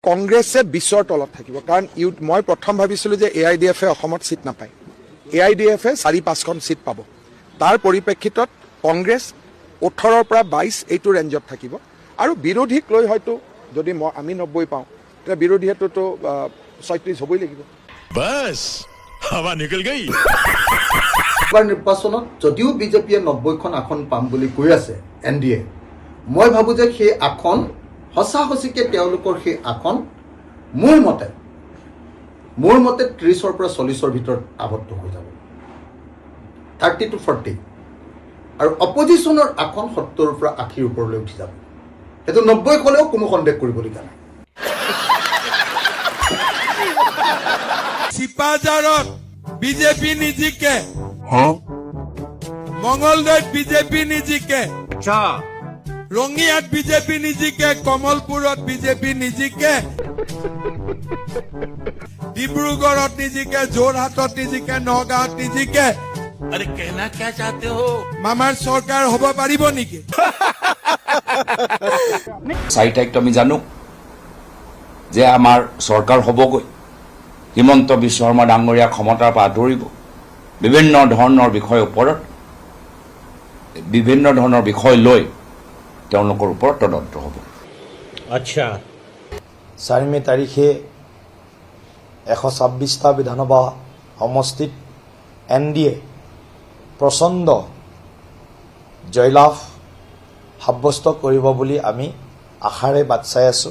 কংগ্ৰেছে 20ৰ তলত থাকিব কাৰণ মই প্ৰথম ভাবিছিলোঁ যে AIDF-এ অসমত সিট নাপায় AIDF-এ 4-5খন সিট পাব তাৰ পৰিপ্ৰেক্ষিতত কংগ্ৰেছ 18ৰ পৰা 22 এইটো ৰেঞ্জত থাকিব আৰু বিৰোধীক লৈ হয়তো যদি আমি 90 পাওঁ তেতিয়া বিৰোধীহেতুতো 36 হ'বই লাগিব बस हवा निकल गई নিৰ্বাচনত যদিও বিজেপিয়ে 90খন আসন পাম বুলি কৈ আছে NDA মই ভাবো যে সেই আসন হসাহসিকে তেওঁলোকৰ সেই আসন মোৰ মতে 30ৰ পৰা 40ৰ ভিতৰত আবদ্ধ হৈ যাব 30 to 40 আৰু অপজিশনৰ আসন 70ৰ পৰা 80ৰ ওপৰলৈ উঠি যাব এটো 90 হলেও কোনো সন্দেহ কৰিবলগীয়া নাই চিপাঝাৰত বিজেপি নিজিকে মঙ্গলদৈত বিজেপি নিজিকে अच्छा ৰঙিয়াত বিজেপি নিজিকে কমলপুৰত বিজেপি নিজিকে ডিব্ৰুগড়ত নিজিকে যোৰহাটত নিজিকে নগাঁৱত নিজিকে अरे कहना क्या चाहते हो মামাৰ চৰকাৰ হ'ব পাৰিব নেকি 4 তাৰিখটো আমি জানো যে আমাৰ চৰকাৰ হ'বগৈ হিমন্ত বিশ্ব শৰ্মা ডাঙৰীয়া ক্ষমতাৰ পৰা আঁতৰিব বিভিন্ন ধৰণৰ বিষয়ৰ ওপৰত বিভিন্ন ধৰণৰ বিষয় লৈ তেওঁলোকৰ ওপৰত তদন্ত হ'ব अच्छा 4 মে তাৰিখে 126টা বিধানসভা সমষ্টিত NDA প্ৰচণ্ড জয়লাভ সাব্যস্ত কৰিব বুলি আমি আশাৰে বাট চাই আছো